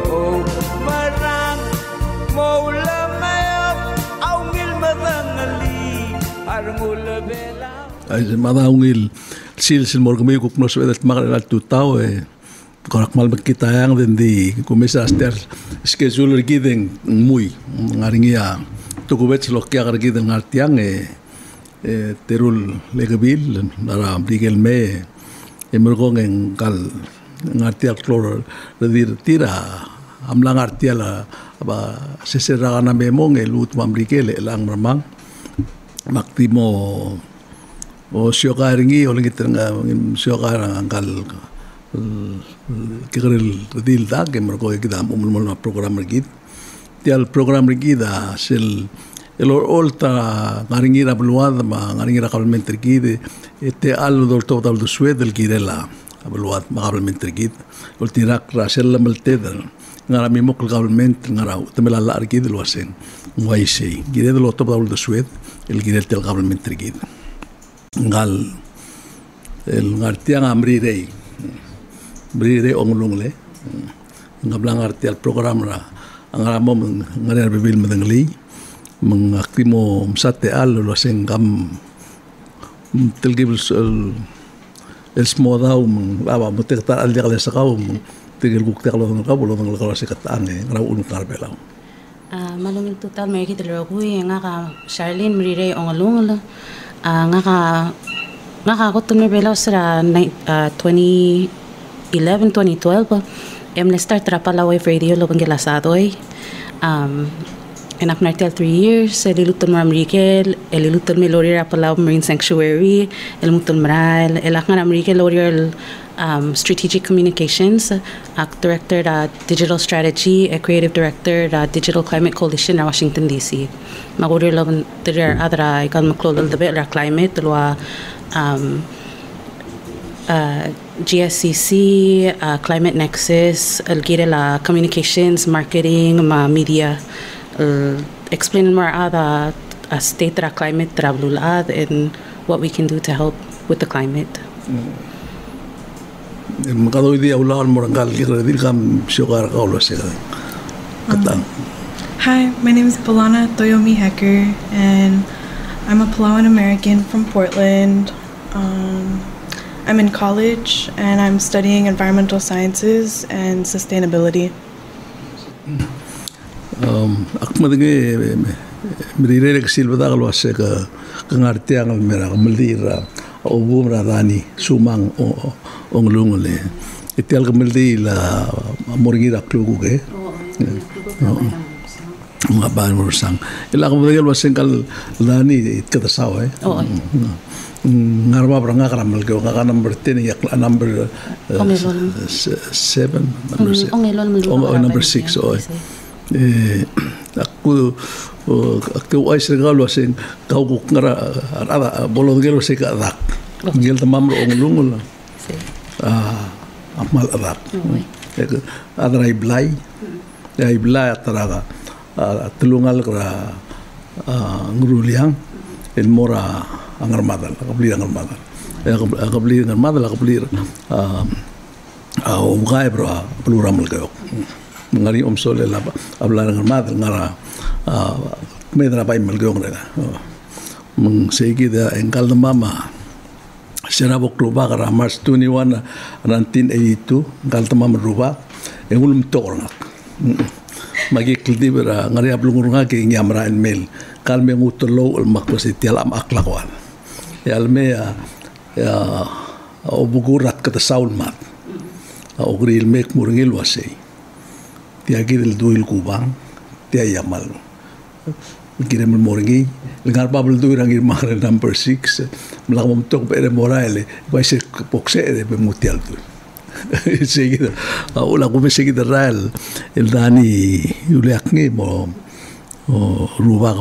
o marang moula mayop aungil madangali arngula bela ay madaungil sil morgami kuk no svedet magal tu tao korak mal kita yang den di kumisa aster schedule giden muy ngaringia tu kubet lo kya giden ngartiang terul legabil nara brigel me emergong en kal ngartial klor redir tira amlang artiala ba sesera na memong elut mambrigel elang mamang maktimo o syoka ringi oleh kita syoka angkal kikril redir da ke mergo kita umul program regid tial program regid da sel olta ngaringira beluad ma ngaringira kabelmenter gide te allo dol total do sued del girela beluad ma kabelmenter gid ol tirak rasel melteder ngara mimo kabelment ngara temela la gid lo asen waise gide do total do sued el girel tel kabelmenter gid ngal el ngartiang MERIREI ONGELUNGEL ngablang artial program ra ngara mom ngara bebil medengli mengaktimo msate al lo asen gam telgibel el smodau lava mutekta al dia lesa kau tegel guk teklo ngalo kalo sekatan ngara unu karbela malum total me kitelo kui ngaka Charlene MERIREI ONGELUNGEL ngaka kotun bela sera 2011 2012 em start trapala wave radio lo bangelasadoy enak nartel 3 years, elilutan Amerikel, elilutan Melorira Palau Marine Sanctuary, elimutan Maral, elakngan Amerikel Lorial Strategic Communications, Director da Digital Strategy, Creative Director da Digital Climate Coalition na Washington DC. Magurir laban tirir adra ikan maklolal dabe la climate lwa GSCC, Climate Nexus, elgire la communications, marketing, ma media. Explain more about a state of climate travelulad and what we can do to help with the climate. Makado idi ulan morangal kira kam syokar kaulo sega. Katang. Hi, my name is BELANNA TOYOMI Hecker, and I'm a Palauan American from Portland. I'm in college and I'm studying environmental sciences and sustainability. Aku madengi MERIREI silbada kalau asek kengartian merah meldira obum radani sumang ONGELUNGEL itial kemeldi la moringira klugu ke ngaban urusang ila kemudian wasengkal dani kata saw ngarba berangga karam melgo ngaka number 10 yak number 7 number 6 aku ay regalo asin kau ngara ada bolong gelo se ka dak ngel tamam ONGELUNGEL amal adak ada iblai ataraga tulungal kra nguruliang el mora angarmadal akabli angarmadal umgai bro plural gayo ngari sole la hablar ngarmadal ngara medra pai malgayo ngara mung segi da engkal mama será bokruba kara March 21 1982 engkal mama ruba engulum tornak magi klidibera ngari ablungurunga ke nyamra en mel kalme ngutlo al makosi tialam aklakwan yalme ya obugurat kata saul mat ogril mek murngil wasei tiagil duil kubang tiayamal kira memoringi lengar babel tu irang irmang number 6 melakam tok pere morale vai se pokse de mutial tu seguida ula come seguida real el dani uliakni mo rubag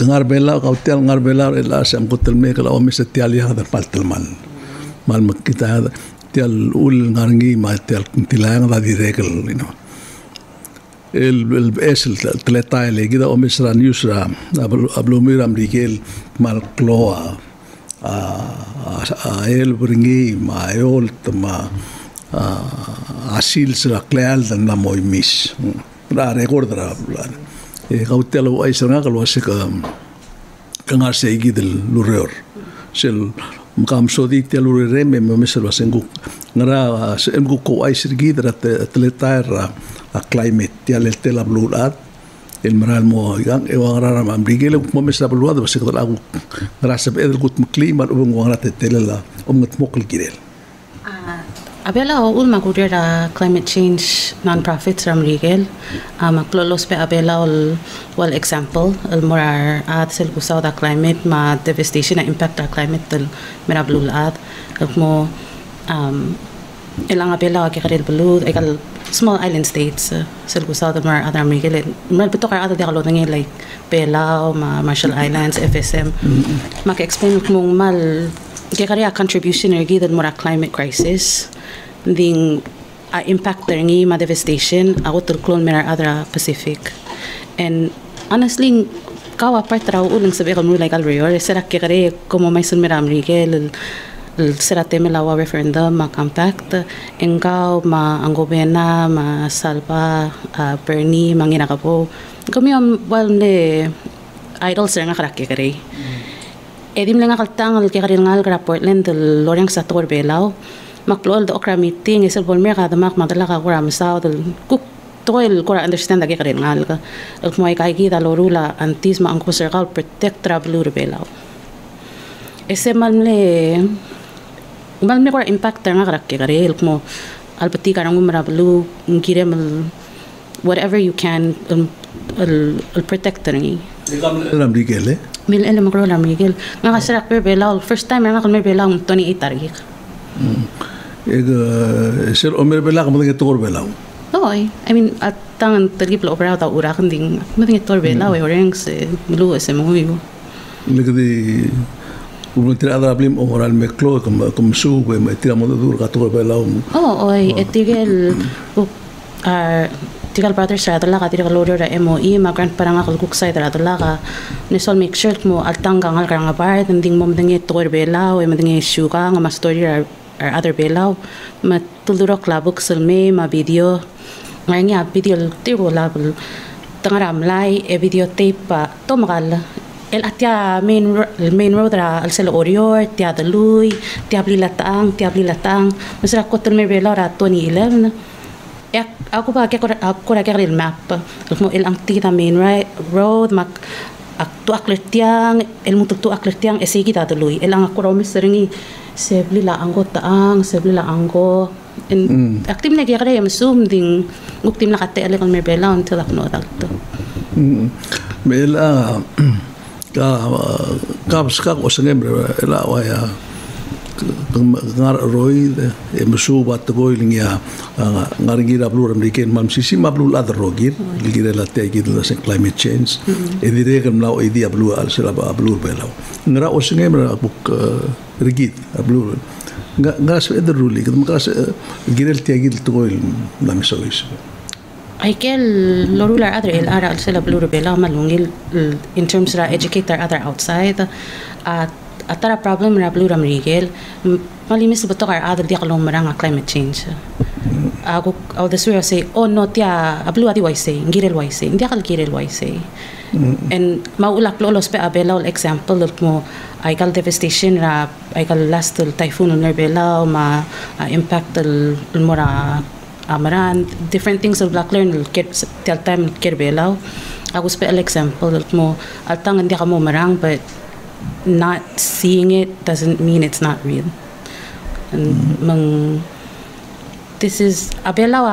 ngar bela kautel ngar bela ela sam kotel me kala omis tial ya dar paltelman mal makita tial ul ngarngi ma tial tilang da direkel el esel tleta le gida omisra newsra ablumir amrikel mal kloa a el bringi ma eol ma asil sila kleal dan na moy miss ra record ra kautelo ay sanga kalwa se ka kangar se igidel lureur sel makam sodi te lurere me mesel wasengu ngara emgu ko ay sirgidra atletair a climate te tela blulat el maral mo yang e wangara ma brigele mo mesla bluat ba se ko lagu ngrasa be el gut klima ubung wangara te tela ngat mokl girel Abela o ulma kudera climate change non-profits ram rigel maklolos pe abela wal example el morar at sel kusaw da climate ma devastation na impact da climate del merablul at mo elang abela ke karel blue ekal small island states sel kusaw da mar adram rigel mal beto kar ada dialo ngi like Belao ma Marshall Islands FSM mak explain mo mal ke karya contribution ergi del mora climate crisis ding impact ngi ma devastation ako tulklon merar adra Pacific and honestly kawa part raw ulang sabi ko like already sera kare como may sun meram rigel sera teme lawa referendum ma compact engkaw ma ang gobierna ma salva Bernie mangina kapo kami wal le idol sera nga karak kare edim lang kaltang ke kare ngal kara Portland del loreng sa tor Belao makplol do okra meeting isel bol mer kada mak madala ka kura masaw del kuk toil kura understand agi kare ngal ka el moy kai gi da lorula antis ma ang circle protect travel Belao ese malme kura impact nga karak kare el mo albati karang umrablu ngirem whatever you can el protect ngi lam rigele mil ele makro lam rigel nga kasarak Belao first time nga kan Belao 28 tarik ser omer bela kamu dengan tor bela. I mean at tangan tergi pelo opera ta ura kan ding kamu dengan tor bela orang se mulu se menguyu. Lagi umat tidak ada problem orang meklo kamu su kamu tidak mau dur kator bela. Etigel tigal brothers sa adala ka tigal loader da MOE migrant parang akal kuksay da adala ka nisol make sure mo altang gangal karang apart nding mo mdengi tor bela o mdengi shuka nga ma story or other Belao matuluro klabuk selme ma video ngaya video tiro label tangaram lai e video tape pa tomagal el atia main road ra al sel orior tia dalui tia blilatang masra kotel me Belao ra 2011 aku pa aku ra el map mo el ang tita main road mak aktu aklertiang el mutu aklertiang esigi ta dalui el ang aku romis seringi sebli la anggo en aktim na kaya yam sum ding nguktim na kate ale kon me Belao until akno dalto Bela ka ska ko sengembre la waya ngar roid e musu bat boiling ya ngaringira blur american mam sisi mablul other rogir ligira la te gidla se climate change e dire kam la idea blue al sela blur Belao ngra o sengembre buk rigid blur ngas eder ruli kem kas girel te gidl toil la misois Aikel lorula other el ara al sela blur Belao malungil in terms of educate other outside atara problem ra blur amrigel malimis beto kar adal dia kalong marang climate change aku au desura say no tia ablu adi wai say ngirel wai say dia kal girel wai say and maulak lolos pe Belao example mo aikal devastation ra aikal last typhoon on Belao ma impact el mora amaran different things of black learn tel time ker Belao aku spe example mo altang dia kamo marang but not seeing it doesn't mean it's not real. And this is Belao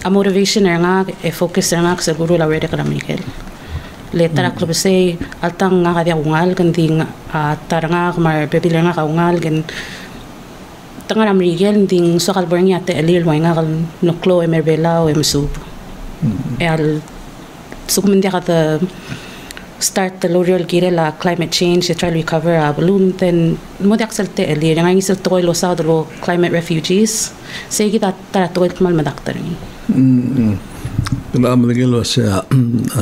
a motivation nga e focus nga sa guru la wede kada Miguel. Letra club say altang nga kada ungal kanding taranga kumar bebiler nga kaungal gen tanga Miguel ding so kalborng yate elil wa nga kal noklo e Belao e msub. E al sukumendia kada start the loreal gire la climate change to try to recover a balloon then mo daksalte eli nga ngisel toy lo sa dro climate refugees say kita tara toy mal madaktar ni la amdegelo sa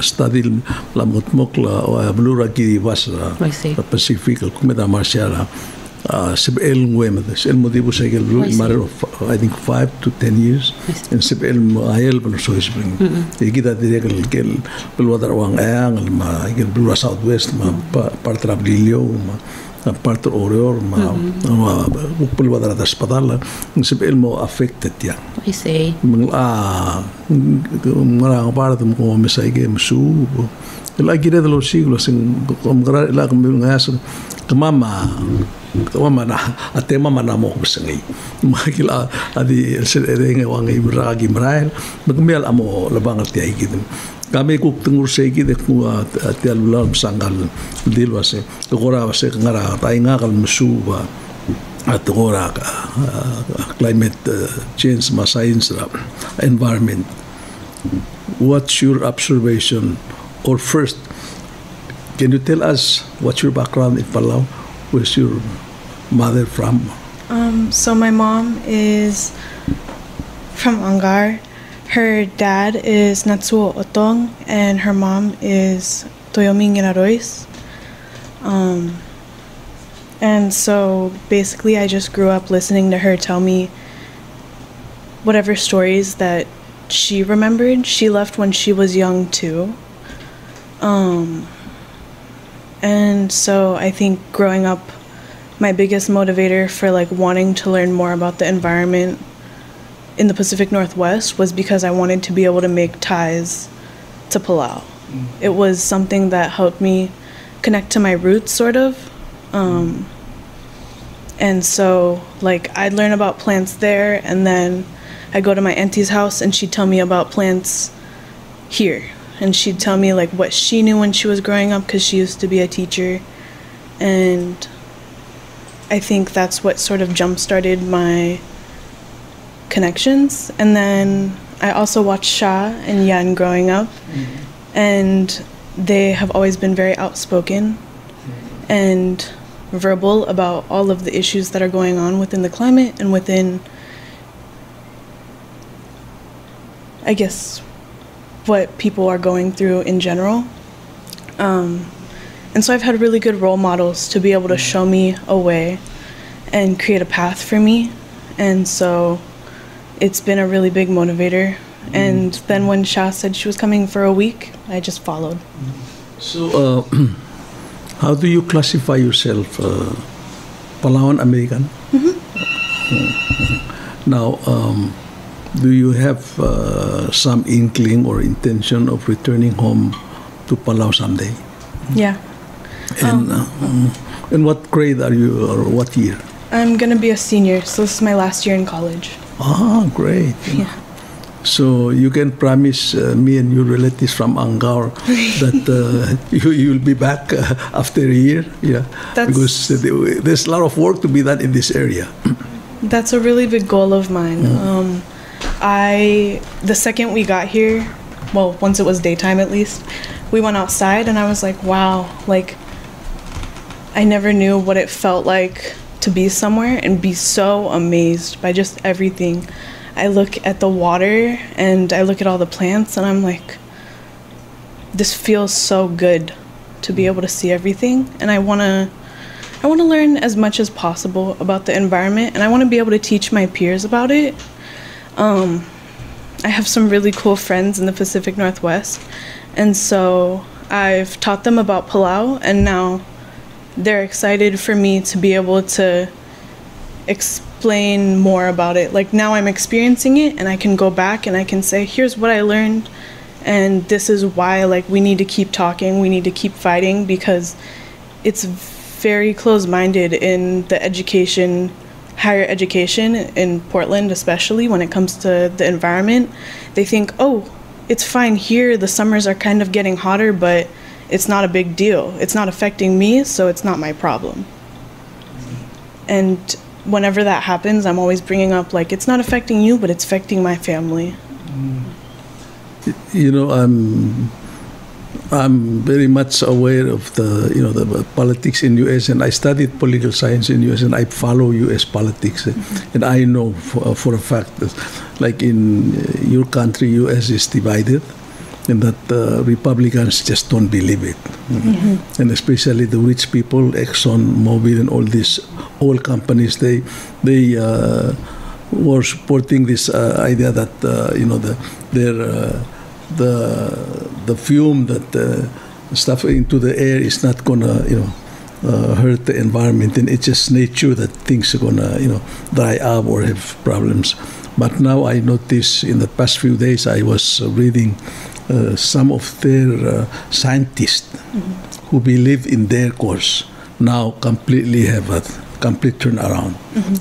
study la motmok la blura ki was Pacific kumeda marshara Sibel Nguema, el motivo es que el matter of I think 5 to 10 years, en Sibel Ayel pero soy spring. Y kita diría que el lugar wang ang el blue southwest part of Lilio part of Orior upul lugar da hospital Sibel mo affected ya. I see. Marang parte como me sai que su la gira de los siglos en como la como ngas mama na ate mama na mo kusengi makila adi sereng wang ibragi Israel magmial amo labang ati ay gidim kami kuk tengur segi de ku ati alula sangal dilwase gora wase ngara tai ngakal musuba at gora climate change ma science environment. What's your observation? Or first, can you tell us what's your background in Palau? Where's your mother from? So my mom is from Angar. Her dad is Natsuo Otong, and her mom is Toyomi Ngirarois. And so basically I just grew up listening to her tell me whatever stories that she remembered. She left when she was young too. And so I think growing up, my biggest motivator for like wanting to learn more about the environment in the Pacific Northwest was because I wanted to be able to make ties to Palau. It was something that helped me connect to my roots, sort of. And so like I'd learn about plants there, and then I'd go to my auntie's house and she'd tell me about plants here. And she'd tell me like what she knew when she was growing up, because she used to be a teacher. And I think that's what sort of jump-started my connections. And then I also watched Sha and Yan growing up. And they have always been very outspoken and verbal about all of the issues that are going on within the climate and within, I guess, what people are going through in general. And so I've had really good role models to be able to show me a way and create a path for me. And so it's been a really big motivator. And then when Sha said she was coming for a week, I just followed. So how do you classify yourself? Palauan American? Now, do you have some inkling or intention of returning home to Palau someday? Yeah. And in what grade are you, or what year? I'm going to be a senior, so this is my last year in college. Ah, great. Yeah. So you can promise me and your relatives from Angar that you'll be back after a year? Yeah, because there's a lot of work to be done in this area. That's a really big goal of mine. The second we got here, well, once it was daytime at least, we went outside and I was like, wow, like I never knew what it felt like to be somewhere and be so amazed by just everything. I look at the water and I look at all the plants and I'm like, this feels so good to be able to see everything. And I want to learn as much as possible about the environment, and I want to be able to teach my peers about it. I have some really cool friends in the Pacific Northwest, and so I've taught them about Palau, and now they're excited for me to be able to explain more about it. Like now I'm experiencing it and I can go back and I can say, here's what I learned, and this is why like we need to keep talking, we need to keep fighting, because it's very close-minded in the education, higher education in Portland, especially when it comes to the environment. They think, oh, it's fine here, the summers are kind of getting hotter, but it's not a big deal. It's not affecting me, so it's not my problem. And whenever that happens, I'm always bringing up like, it's not affecting you, but it's affecting my family. You know, I'm very much aware of the the politics in U.S. and I studied political science in U.S. and I follow U.S. politics, and I know for a fact that, like in your country, U.S. is divided, and that Republicans just don't believe it. And especially the rich people, Exxon, Mobil, and all these oil companies, they were supporting this idea that the fume that stuff into the air is not gonna hurt the environment, and it's just nature that things are gonna dry up or have problems. But now I notice in the past few days I was reading some of their scientists who believe in their course now completely have a complete turnaround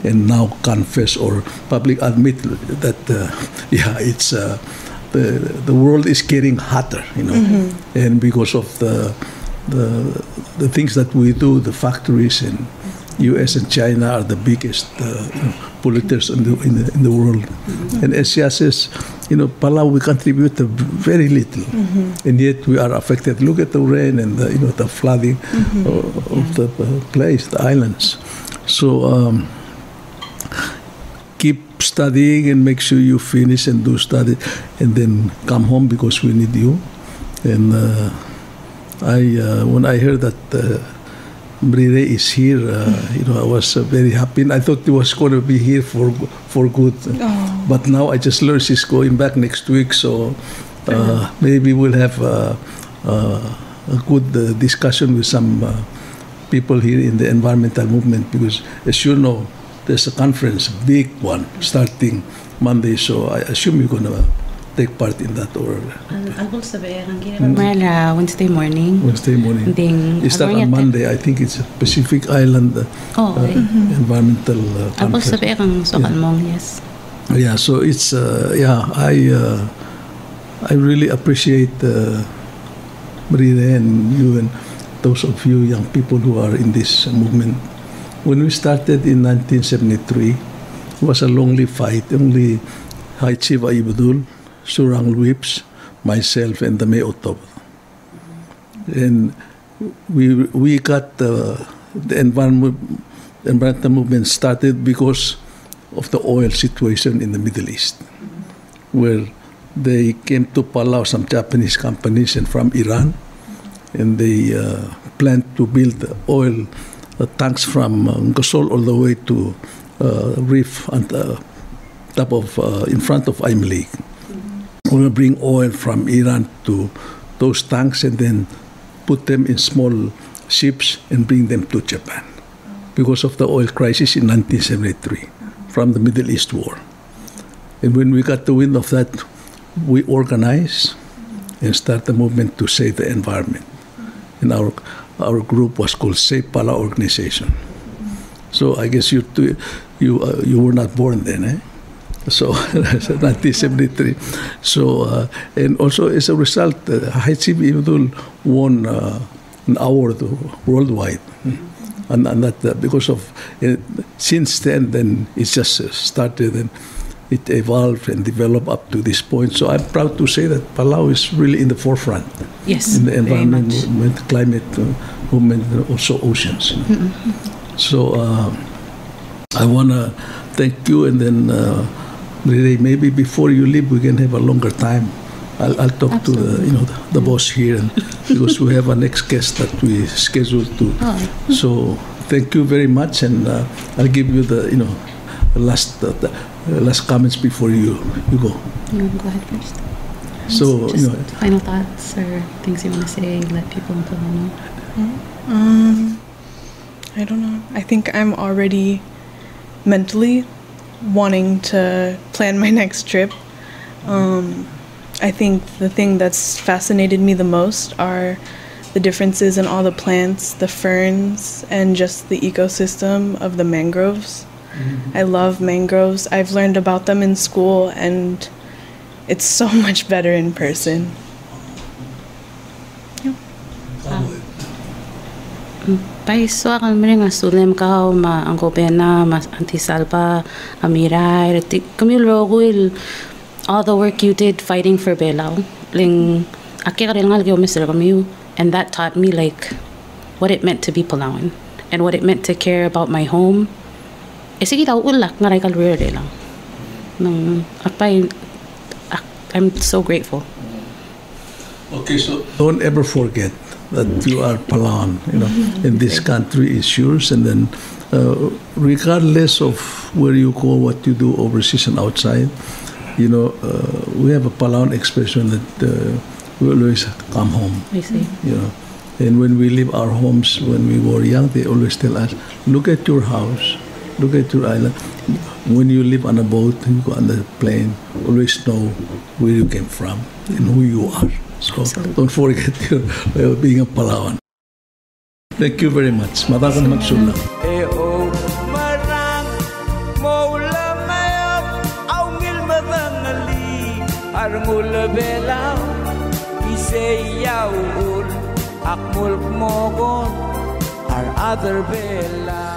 and now confess or public admit that it's the world is getting hotter, and because of the things that we do, the factories in U.S. and China are the biggest polluters in the world. And Asia says, Palau, we contribute very little, and yet we are affected. Look at the rain and the flooding of the place, the islands. So keep studying and make sure you finish and do study, and then come home because we need you. And when I heard that MERIREI is here, I was very happy. And I thought he was going to be here for good. But now I just learned she's going back next week, so maybe we'll have a good discussion with some people here in the environmental movement, because as you know, there's a conference, big one, starting Monday, so I assume you're going to take part in that, or Wednesday morning. Wednesday morning. It's not on Monday. I think it's a Pacific Island environmental conference. Yes. Yeah, so it's I really appreciate MERIREI and you and those of you young people who are in this movement. When we started in 1973, it was a lonely fight. Only High Chief Ibudul, Surang Whips, myself, and the Meotop. And we got the environmental movement started because of the oil situation in the Middle East, where they came to Palau, some Japanese companies, and from Iran, and they planned to build oil tanks from Gosol all the way to reef on top of in front of Aimlik. We're going to bring oil from Iran to those tanks and then put them in small ships and bring them to Japan because of the oil crisis in 1973 from the Middle East War. And when we got the wind of that, we organized and started a movement to save the environment. And our group was called Save Palau Organization. So I guess you were not born then, eh? So 1973. So and also as a result, High Chief Ibudul won an award worldwide, and that because of since then it's just started and it evolved and developed up to this point. So I'm proud to say that Palau is really in the forefront. Yes, in the environment movement, climate movement, and also oceans. So I want to thank you, and then MERIREI, maybe before you leave, we can have a longer time. I'll talk to the boss here, and because we have a next guest that we scheduled to. So thank you very much, and I'll give you the last comments before you go. You go ahead first. So just final thoughts or things you want to say, let people know. I don't know. I think I'm already mentally wanting to plan my next trip. I think the thing that's fascinated me the most are the differences in all the plants, the ferns, and just the ecosystem of the mangroves. I love mangroves. I've learned about them in school, and it's so much better in person. Paiso akan nga sulem ka ang gobena mas anti-salpa amirai kamil all the work you did fighting for Belao ling aki karil nga lagyo Mr. Kamiu, and that taught me what it meant to be Palauan and what it meant to care about my home. Sige daw ulak nga ray kalwere lang nang akpay. I'm so grateful. Okay, so don't ever forget that you are Palan, and this country is yours. And then, regardless of where you go, what you do overseas and outside, we have a Palan expression that we always come home. I see. And when we leave our homes, when we were young, they always tell us, look at your house, look at your island. When you live on a boat, you go on the plane, always know where you came from and who you are. So don't forget being a Palawan. Thank you very much. Matakan magsulang. Marang maula mayap aungil madangali arngul belaw isayaw akmul mogon our other bela.